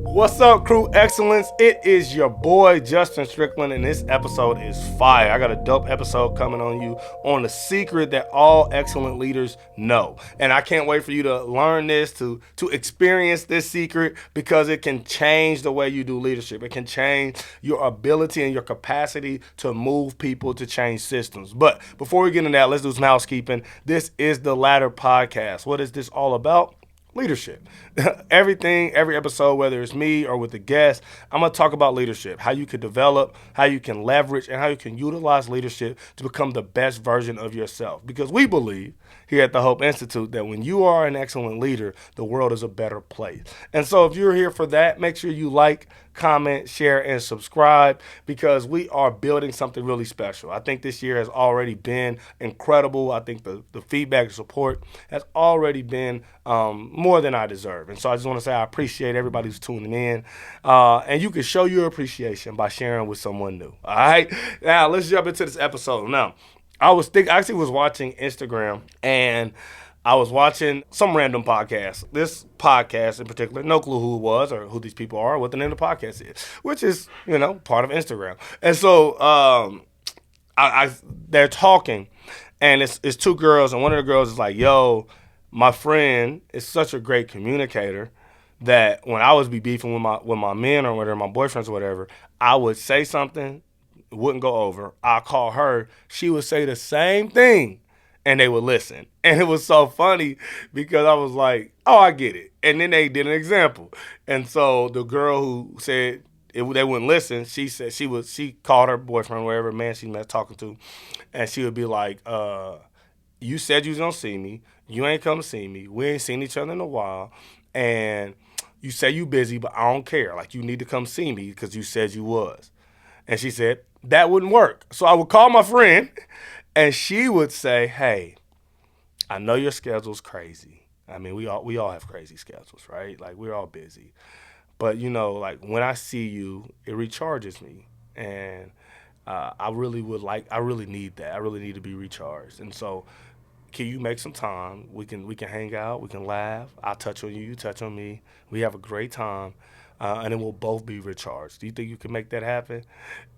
What's up, Crew Excellence? It is your boy, Justin Strickland, and this episode is fire. I got a dope episode coming on you on the secret that all excellent leaders know. And I can't wait for you to learn this, to experience this secret, because it can change the way you do leadership. It can change your ability and your capacity to move people, to change systems. But before we get into that, let's do some housekeeping. This is the Ladder Podcast. What is this all about? Leadership. Every episode, whether it's me or with a guest, I'm going to talk about leadership, how you can develop, how you can leverage, and how you can utilize leadership to become the best version of yourself. Because we believe here at the Hope Institute that when you are an excellent leader, the world is a better place. And so if you're here for that, make sure you like, comment, share, and subscribe, because we are building something really special. I think this year has already been incredible. I think the feedback and support has already been more than I deserve. And so I just want to say I appreciate everybody who's tuning in. And you can show your appreciation by sharing with someone new. All right? Now, let's jump into this episode. Now, I actually was watching Instagram, and I was watching some random podcast. This podcast in particular, no clue who it was or who these people are, what the name of the podcast is, which is, part of Instagram. And so they're talking, and it's two girls, and one of the girls is like, yo, my friend is such a great communicator that when I was beefing with my men or whatever, my boyfriends or whatever, I would say something, it wouldn't go over. I'll call her, she would say the same thing, and they would listen. And it was so funny because I was like, oh, I get it. And then they did an example. And so the girl who said they wouldn't listen, she said she called her boyfriend, whatever man she met talking to, and she would be like, you said you was gonna see me. You ain't come to see me. We ain't seen each other in a while. And you say you busy, but I don't care. Like, you need to come see me because you said you was. And she said, that wouldn't work. So I would call my friend, and she would say, hey, I know your schedule's crazy. I mean, we all have crazy schedules, right? Like, we're all busy. But, like, when I see you, it recharges me. And I really need that. I really need to be recharged. And so can you make some time? We can hang out. We can laugh. I'll touch on you. You touch on me. We have a great time. And then we'll both be recharged. Do you think you can make that happen?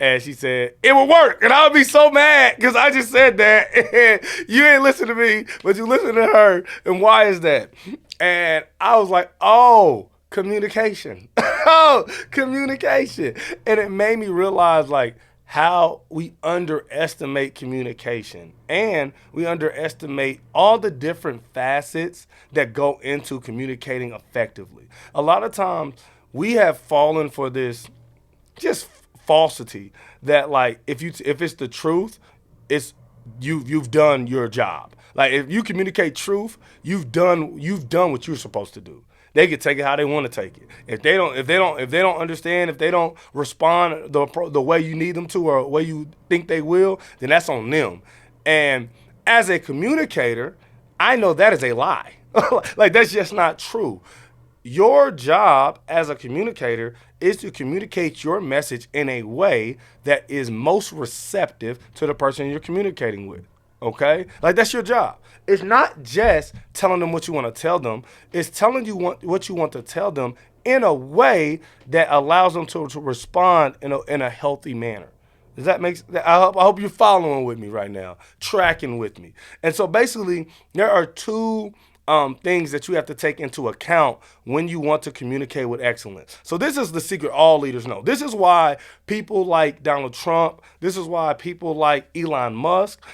And she said, it will work. And I would be so mad because I just said that. And you ain't listen to me, but you listen to her. And why is that? And I was like, oh, communication. Oh, communication. And it made me realize, like, how we underestimate communication, and we underestimate all the different facets that go into communicating effectively. A lot of times we have fallen for this just falsity that, like, if it's the truth, it's you've done your job. Like, if you communicate truth, you've done what you're supposed to do. They can take it how they want to take it. If they don't understand, if they don't respond the way you need them to or the way you think they will, then that's on them. And as a communicator, I know that is a lie. Like, that's just not true. Your job as a communicator is to communicate your message in a way that is most receptive to the person you're communicating with. Okay? Like, that's your job. It's not just telling them what you want to tell them. It's telling you what you want to tell them in a way that allows them to respond in a healthy manner. Does that make sense? I hope you're following with me right now, tracking with me. And so basically, there are two things that you have to take into account when you want to communicate with excellence. So this is the secret all leaders know. This is why people like Donald Trump, this is why people like Elon Musk,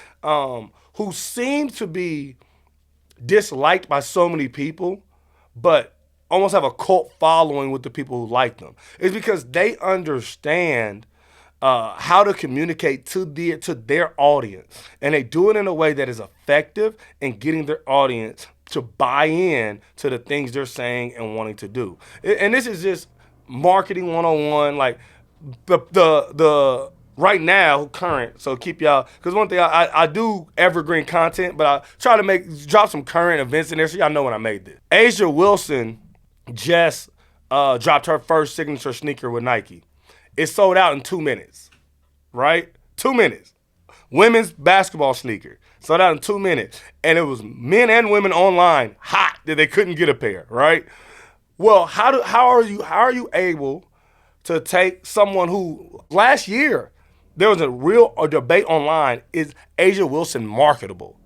who seem to be disliked by so many people, but almost have a cult following with the people who like them. It's because they understand how to communicate to their audience. And they do it in a way that is effective in getting their audience to buy in to the things they're saying and wanting to do. And this is just marketing 101, like the right now, current, so keep y'all, because one thing, I do evergreen content, but I try to drop some current events in there so y'all know when I made this. Asia Wilson just dropped her first signature sneaker with Nike. It sold out in 2 minutes, right? 2 minutes. Women's basketball sneaker. Sold out in 2 minutes. And it was men and women online hot that they couldn't get a pair, right? Well, how are you able to take someone who last year there was a debate online, is Asia Wilson marketable?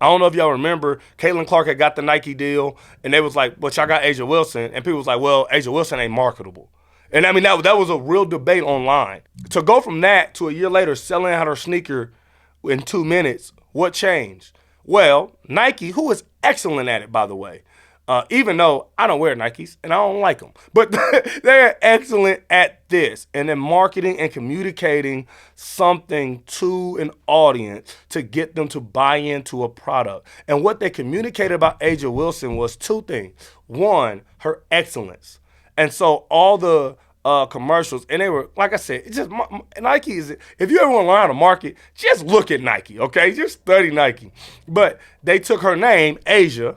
I don't know if y'all remember, Caitlin Clark had got the Nike deal, and they was like, but y'all got Asia Wilson, and people was like, well, Asia Wilson ain't marketable. And I mean, that was a real debate online. To go from that to a year later selling out her sneaker in 2 minutes, what changed? Well, Nike, who is excellent at it, by the way, even though I don't wear Nikes and I don't like them, but they're excellent at this, and then marketing and communicating something to an audience to get them to buy into a product. And what they communicated about Asia Wilson was two things. One, her excellence. And so all the commercials, and they were, like I said, it's just Nike is, if you ever want to learn how to market, just look at Nike, okay? Just study Nike. But they took her name, Asia,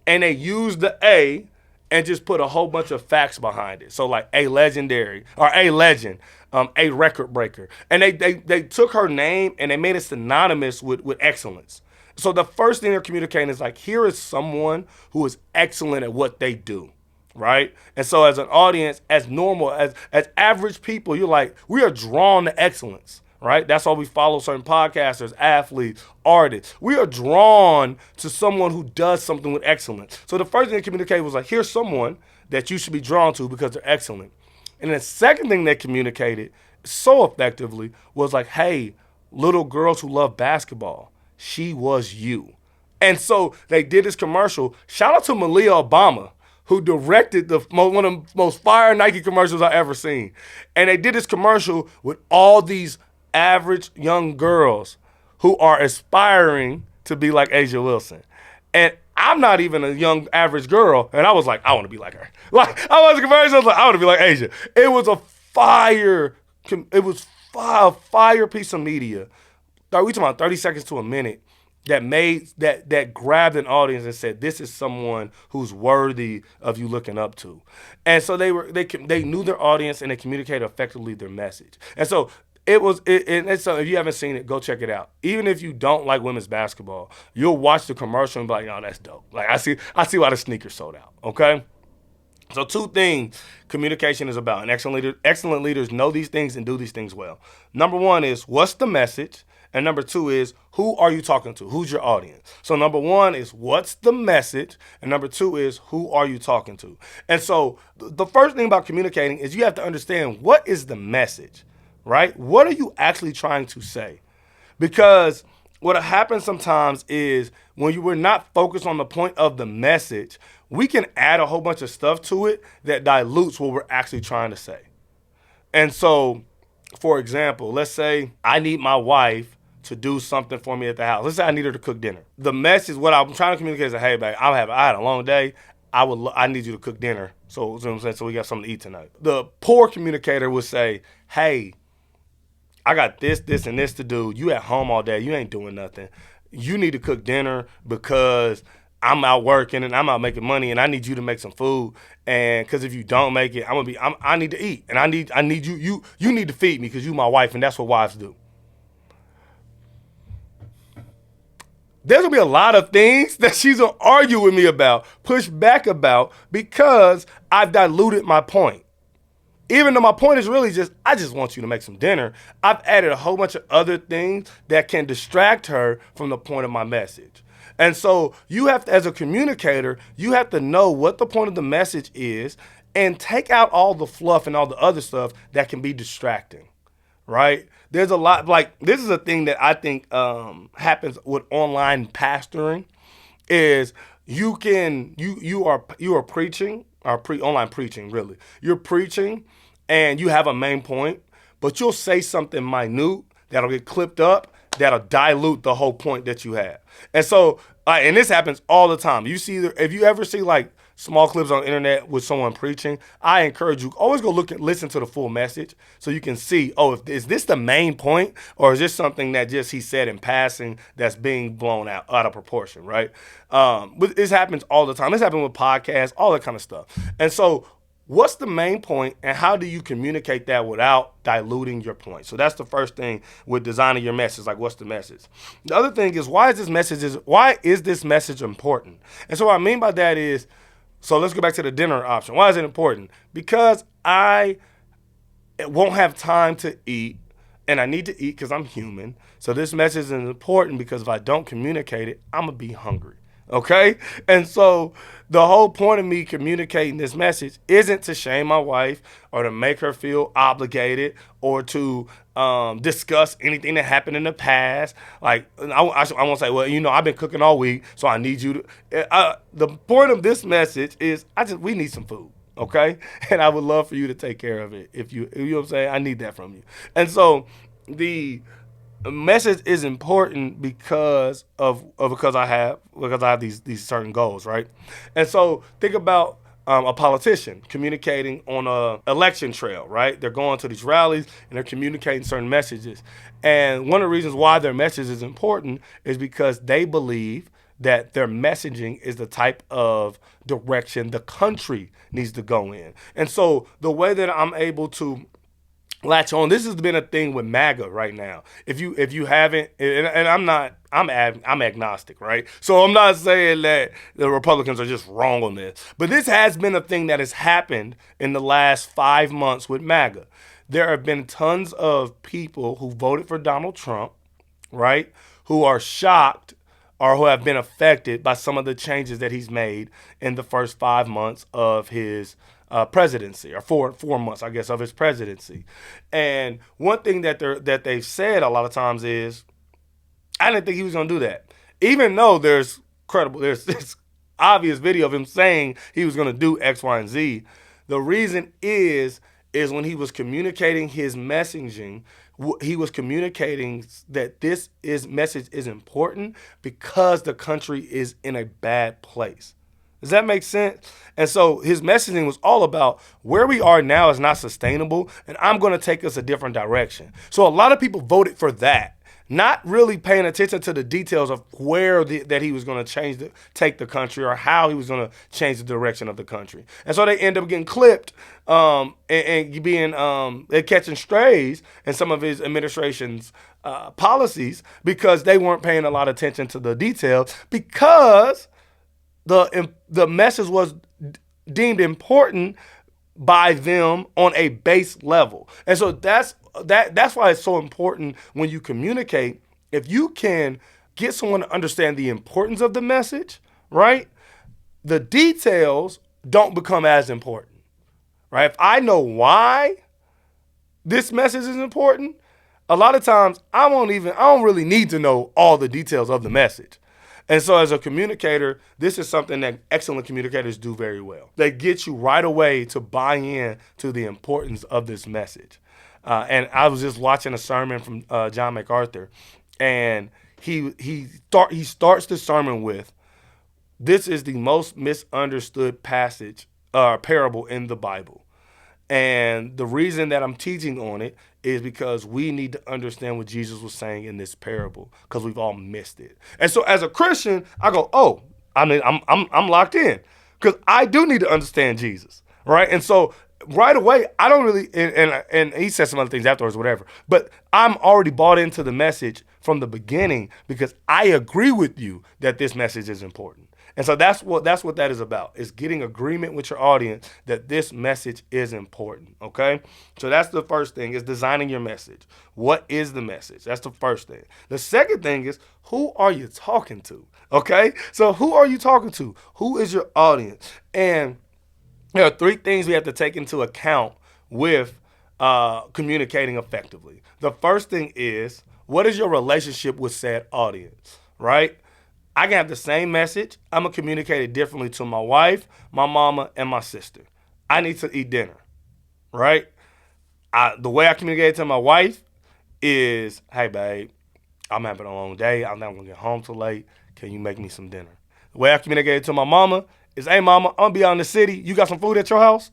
and they used the A and just put a whole bunch of facts behind it. So like a legendary, or a legend, a record breaker. And they took her name and they made it synonymous with excellence. So the first thing they're communicating is like, here is someone who is excellent at what they do. Right? And so as an audience, as normal, as average people, you're like, we are drawn to excellence, right? That's why we follow certain podcasters, athletes, artists. We are drawn to someone who does something with excellence. So the first thing they communicated was like, here's someone that you should be drawn to because they're excellent. And the second thing they communicated so effectively was like, hey, little girls who love basketball, she was you. And so they did this commercial. Shout out to Malia Obama, who directed one of the most fire Nike commercials I ever seen. And they did this commercial with all these average young girls who are aspiring to be like Asia Wilson. And I'm not even a young average girl, and I was like, I want to be like her. Like, I was a commercial, I was like, I want to be like Asia. It was a fire piece of media. We talking about 30 seconds to a minute that grabbed an audience and said, this is someone who's worthy of you looking up to. And so they knew their audience, and they communicated effectively their message. And so and so if you haven't seen it, go check it out. Even if you don't like women's basketball, you'll watch the commercial and be like, oh, that's dope. Like, I see why the sneakers sold out, okay? So two things communication is about. And excellent leaders know these things and do these things well. Number one is, what's the message? And number two is, who are you talking to? Who's your audience? So number one is, what's the message? And number two is, who are you talking to? And so the first thing about communicating is you have to understand, what is the message, right? What are you actually trying to say? Because what happens sometimes is when you were not focused on the point of the message, we can add a whole bunch of stuff to it that dilutes what we're actually trying to say. And so, for example, let's say I need my wife to do something for me at the house. Let's say I need her to cook dinner. The message, what I'm trying to communicate is, hey, babe, I had a long day. I need you to cook dinner. So, you know what I'm saying? So we got something to eat tonight. The poor communicator would say, hey, I got this, and this to do. You at home all day. You ain't doing nothing. You need to cook dinner because I'm out working and I'm out making money, and I need you to make some food. And because if you don't make it, I need to eat, and I need you. You need to feed me because you my wife, and that's what wives do. There's going to be a lot of things that she's going to argue with me about, push back about, because I've diluted my point. Even though my point is really just, I just want you to make some dinner, I've added a whole bunch of other things that can distract her from the point of my message. And so you have to, as a communicator, you have to know what the point of the message is and take out all the fluff and all the other stuff that can be distracting. Right? There's a lot, like, this is a thing that I think happens with online pastoring, is you are preaching, or online preaching, really. You're preaching and you have a main point, but you'll say something minute that'll get clipped up, that'll dilute the whole point that you have. And so, and this happens all the time. If you ever see like small clips on the internet with someone preaching, I encourage you, always go listen to the full message so you can see, is this the main point, or is this something that just he said in passing that's being blown out of proportion, right? But this happens all the time. This happens with podcasts, all that kind of stuff. And so what's the main point, and how do you communicate that without diluting your point? So that's the first thing with designing your message, like, what's the message? The other thing is, why is this message important? And so what I mean by that is, So let's go back to the dinner option. Why is it important? Because I won't have time to eat, and I need to eat because I'm human. So this message is important because if I don't communicate it, I'm going to be hungry. Okay? And so the whole point of me communicating this message isn't to shame my wife or to make her feel obligated or to discuss anything that happened in the past. Like, I won't say, well, I've been cooking all week, so I need you to. The point of this message is we need some food. Okay? And I would love for you to take care of it. If you know what I'm saying? I need that from you. And so the message is important because I have these certain goals, right? And so think about a politician communicating on a election trail, right? They're going to these rallies and they're communicating certain messages. And one of the reasons why their message is important is because they believe that their messaging is the type of direction the country needs to go in. And so the way that I'm able to latch on, this has been a thing with MAGA right now. If you haven't, and I'm agnostic, right? So I'm not saying that the Republicans are just wrong on this, but this has been a thing that has happened in the last 5 months with MAGA. There have been tons of people who voted for Donald Trump, right, who are shocked or who have been affected by some of the changes that he's made in the first 5 months of his presidency, or four months, I guess, of his presidency. And one thing that they've said a lot of times is, I didn't think he was going to do that, even though there's this obvious video of him saying he was going to do X, Y, and Z. The reason is when he was communicating his messaging, he was communicating that message is important because the country is in a bad place. Does that make sense? And so his messaging was all about where we are now is not sustainable, and I'm going to take us a different direction. So a lot of people voted for that, not really paying attention to the details of that he was going to take the country, or how he was going to change the direction of the country. And so they end up getting clipped and being catching strays in some of his administration's policies because they weren't paying a lot of attention to the details, because the message was deemed important by them on a base level. And so that's why it's so important when you communicate. If you can get someone to understand the importance of the message, right, the details don't become as important, right? If I know why this message is important, a lot of times I don't really need to know all the details of the message. And so as a communicator, this is something that excellent communicators do very well. They get you right away to buy in to the importance of this message. And I was just watching a sermon from John MacArthur, and he starts the sermon with, "This is the most misunderstood parable in the Bible." And the reason that I'm teaching on it is because we need to understand what Jesus was saying in this parable, because we've all missed it. And so as a Christian, I go, oh, I'm locked in, because I do need to understand Jesus, right? And so right away, I don't really, and he said some other things afterwards, whatever, but I'm already bought into the message from the beginning because I agree with you that this message is important. And so that's what that is about, is getting agreement with your audience that this message is important, okay? So that's the first thing, is designing your message. What is the message? That's the first thing. The second thing is, who are you talking to, okay? So who are you talking to? Who is your audience? And there are 3 things we have to take into account with communicating effectively. The first thing is, what is your relationship with said audience, right? I can have the same message. I'm going to communicate it differently to my wife, my mama, and my sister. I need to eat dinner, right? The way I communicate to my wife is, hey, babe, I'm having a long day. I'm not going to get home till late. Can you make me some dinner? The way I communicate to my mama is, hey, mama, I'm going to be out in the city. You got some food at your house?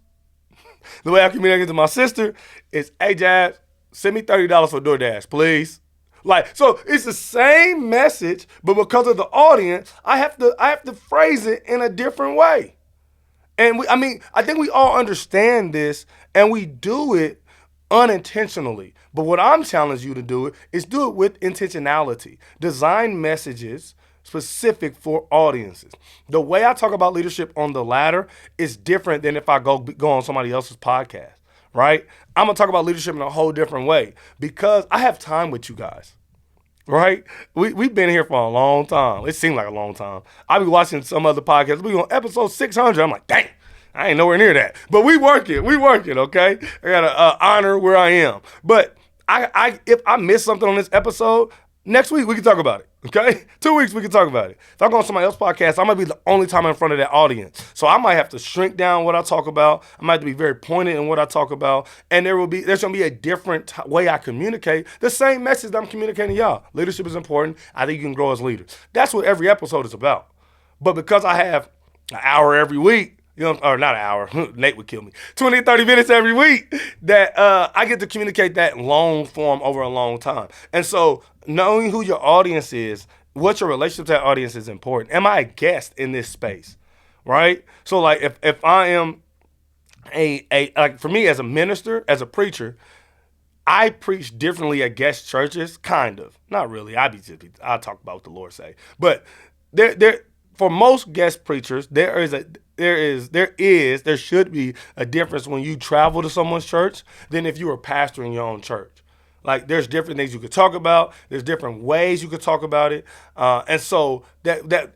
The way I communicate to my sister is, hey, Jazz, send me $30 for DoorDash, please. So it's the same message, but because of the audience, I have to phrase it in a different way. And I think we all understand this, and we do it unintentionally. But what I'm challenging you to do is do it with intentionality. Design messages specific for audiences. The way I talk about leadership on the ladder is different than if I go on somebody else's podcast, right? I'm going to talk about leadership in a whole different way because I have time with you guys. Right? We've been here for a long time. It seemed like a long time. I be watching some other podcasts. We on episode 600. I'm like, dang, I ain't nowhere near that. But we work it, okay? I got to honor where I am. But if I miss something on this episode, next week we can talk about it, okay? 2 weeks we can talk about it. If I go on somebody else's podcast, I might be the only time in front of that audience. So I might have to shrink down what I talk about. I might have to be very pointed in what I talk about. And there's going to be a different way I communicate. The same message that I'm communicating to y'all. Leadership is important. I think you can grow as leaders. That's what every episode is about. But because I have an hour every week, or not an hour, Nate would kill me, 20, 30 minutes every week, that I get to communicate that in long form over a long time. And so knowing who your audience is, what your relationship to that audience is important. Am I a guest in this space, right? So like if I am like for me as a minister, as a preacher, I preach differently at guest churches, kind of. Not really. I talk about what the Lord say. But there for most guest preachers, there should be a difference when you travel to someone's church than if you were pastoring your own church. Like there's different things you could talk about. There's different ways you could talk about it. And so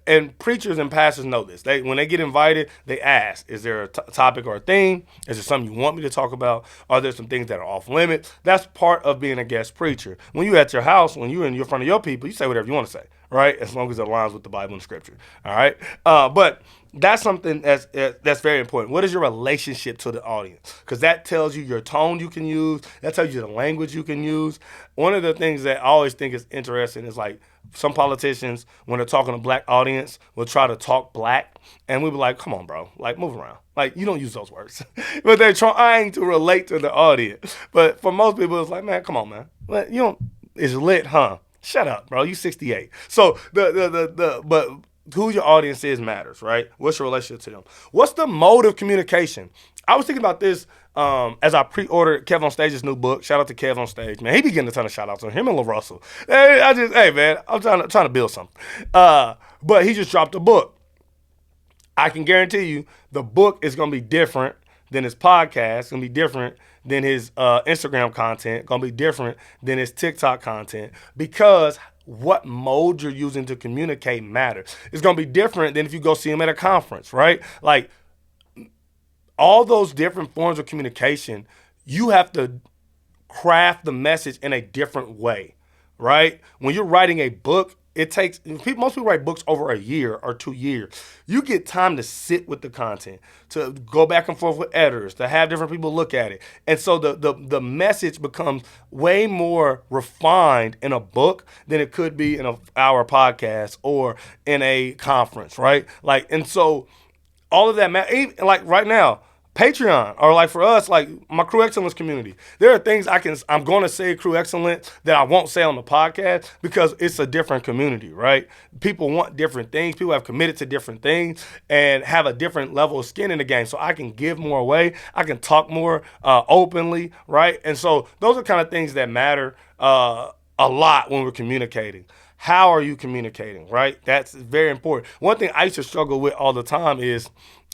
and preachers and pastors know this. When they get invited, they ask, is there a topic or a theme? Is there something you want me to talk about? Are there some things that are off limits? That's part of being a guest preacher. When you're at your house, when you're in front of your people, you say whatever you want to say, right? As long as it aligns with the Bible and Scripture, all right? But that's something that's very important. What is your relationship to the audience? Because that tells you your tone you can use. That tells you the language you can use. One of the things that I always think is interesting is like some politicians, when they're talking to black audience, will try to talk black. And we be like, come on, bro. Like, move around. Like, you don't use those words. But they're trying to relate to the audience. But for most people, it's like, man, come on, man. You don't, it's lit, huh? Shut up, bro. You 68. So but who your audience is matters, right? What's your relationship to them? What's the mode of communication? I was thinking about this as I pre-ordered Kev on Stage's new book. Shout out to Kev on Stage, man. He be getting a ton of shout outs on him and LaRussell. Hey man, I'm trying to build something. But he just dropped a book. I can guarantee you the book is going to be different than his podcast. It's going to be different than his Instagram content. Going to be different than his TikTok content because what mode you're using to communicate matters. It's going to be different than if you go see him at a conference, right? Like all those different forms of communication, you have to craft the message in a different way, right? When you're writing a book, most people write books over a year or 2 years. You get time to sit with the content, to go back and forth with editors, to have different people look at it. And so the message becomes way more refined in a book than it could be in an hour podcast or in a conference, right? Like, and so all of that, like right now, Patreon, or like for us, like my Crew Excellence community, there are things I'm going to say Crew Excellence that I won't say on the podcast because it's a different community, right? People want different things. People have committed to different things and have a different level of skin in the game. So I can give more away. I can talk more openly, right? And so those are kind of things that matter a lot when we're communicating. How are you communicating, right? That's very important. One thing I used to struggle with all the time is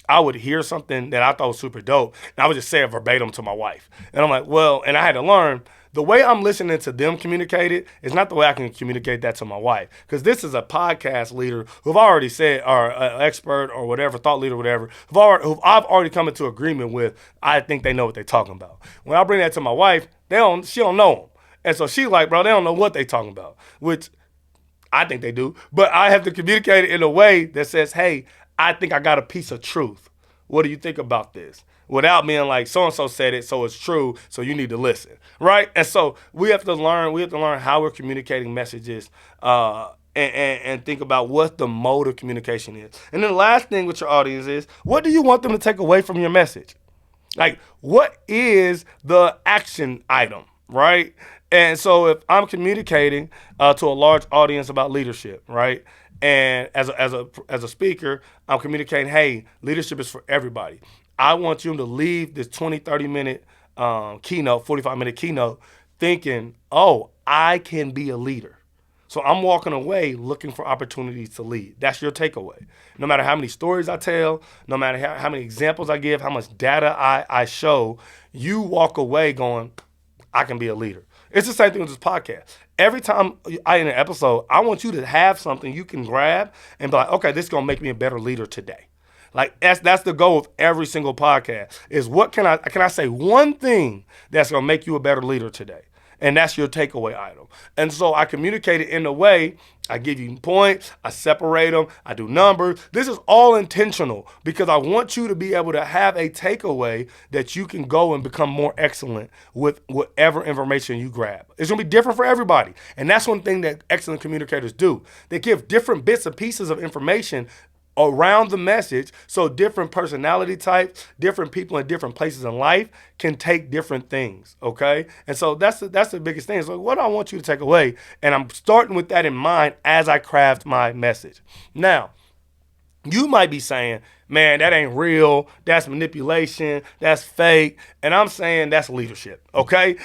I would hear something that I thought was super dope, and I would just say it verbatim to my wife. And I'm like, well, and I had to learn, the way I'm listening to them communicate it is not the way I can communicate that to my wife. Because this is a podcast leader who've already said, or an expert or whatever, thought leader or whatever, who I've already come into agreement with. I think they know what they're talking about. When I bring that to my wife, she don't know them. And so she's like, bro, they don't know what they're talking about, which I think they do. But I have to communicate it in a way that says, hey, I think I got a piece of truth. What do you think about this? Without being like, so-and-so said it, so it's true, so you need to listen, right? And so we have to learn how we're communicating messages and think about what the mode of communication is. And then the last thing with your audience is, what do you want them to take away from your message? Like, what is the action item, right? And so if I'm communicating to a large audience about leadership, right? And as a speaker, I'm communicating, hey, leadership is for everybody. I want you to leave this 20, 30-minute keynote, 45-minute keynote, thinking, oh, I can be a leader. So I'm walking away looking for opportunities to lead. That's your takeaway. No matter how many stories I tell, no matter how many examples I give, how much data I show, you walk away going, I can be a leader. It's the same thing with this podcast. Every time I in an episode, I want you to have something you can grab and be like, okay, this is gonna make me a better leader today. Like that's the goal of every single podcast is what can I say one thing that's gonna make you a better leader today? And that's your takeaway item. And so I communicate it in a way, I give you points, I separate them, I do numbers. This is all intentional because I want you to be able to have a takeaway that you can go and become more excellent with whatever information you grab. It's gonna be different for everybody. And that's one thing that excellent communicators do. They give different bits and pieces of information around the message so different personality types, different people in different places in life can take different things, okay? And so that's the biggest thing. So what do I want you to take away? And I'm starting with that in mind as I craft my message. Now, you might be saying, man, that ain't real. That's manipulation. That's fake. And I'm saying that's leadership, okay?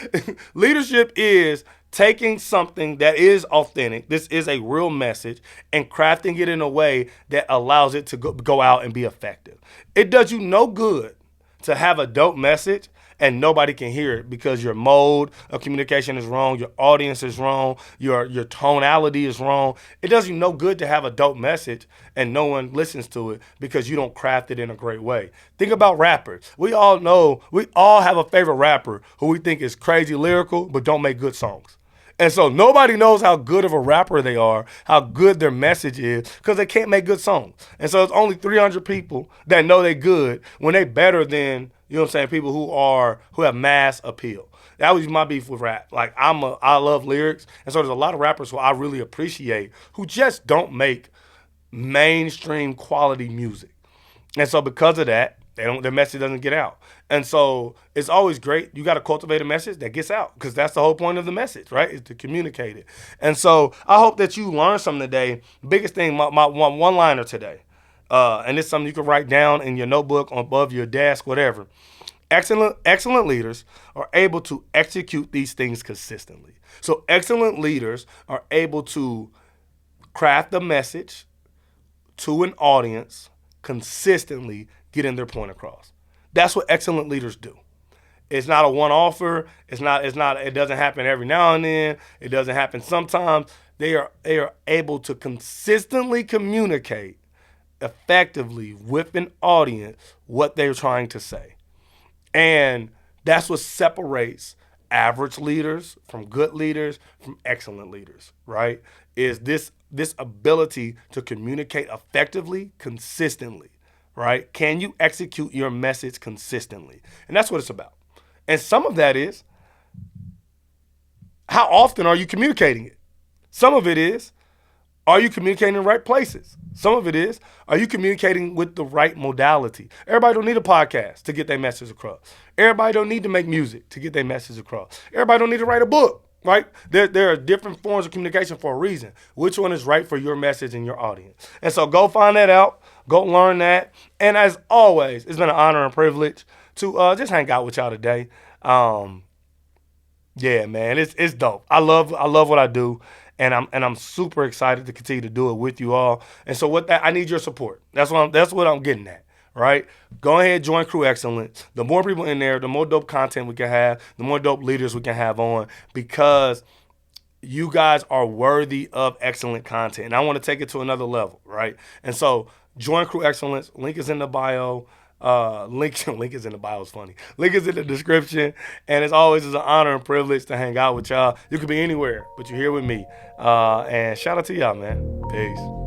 Leadership is taking something that is authentic, this is a real message, and crafting it in a way that allows it to go out and be effective. It does you no good to have a dope message and nobody can hear it because your mode of communication is wrong, your audience is wrong, your tonality is wrong. It does you no good to have a dope message and no one listens to it because you don't craft it in a great way. Think about rappers. We all have a favorite rapper who we think is crazy lyrical but don't make good songs. And so nobody knows how good of a rapper they are, how good their message is, because they can't make good songs. And so it's only 300 people that know they're good when they better than, you know what I'm saying, people who have mass appeal. That was my beef with rap. Like I love lyrics, and so there's a lot of rappers who I really appreciate who just don't make mainstream quality music. And so because of that, their message doesn't get out. And so it's always great. You got to cultivate a message that gets out because that's the whole point of the message, right? Is to communicate it. And so I hope that you learned something today. Biggest thing, my one-liner today, and it's something you can write down in your notebook, above your desk, whatever. Excellent leaders are able to execute these things consistently. So excellent leaders are able to craft a message to an audience consistently, getting their point across. That's what excellent leaders do. It's not a one-offer. It doesn't happen every now and then. It doesn't happen sometimes. They are able to consistently communicate effectively with an audience what they're trying to say. And that's what separates average leaders from good leaders from excellent leaders, right? Is this ability to communicate effectively, consistently, right? Can you execute your message consistently? And that's what it's about. And some of that is, how often are you communicating it? Some of it is, are you communicating in the right places? Some of it is, are you communicating with the right modality? Everybody don't need a podcast to get their message across. Everybody don't need to make music to get their message across. Everybody don't need to write a book, right? There are different forms of communication for a reason. Which one is right for your message and your audience? And so go find that out. Go learn that. And as always, it's been an honor and privilege to just hang out with y'all today. Yeah, man, it's dope. I love what I do. And I'm super excited to continue to do it with you all. And so with that, I need your support. That's what I'm getting at, right? Go ahead, join Crew Excellence. The more people in there, the more dope content we can have, the more dope leaders we can have on, because you guys are worthy of excellent content. And I want to take it to another level, right? And so join Crew Excellence. Link is in the bio. Link is in the bio. It's funny. Link is in the description. And as always, it's an honor and privilege to hang out with y'all. You could be anywhere, but you're here with me. And shout out to y'all, man. Peace.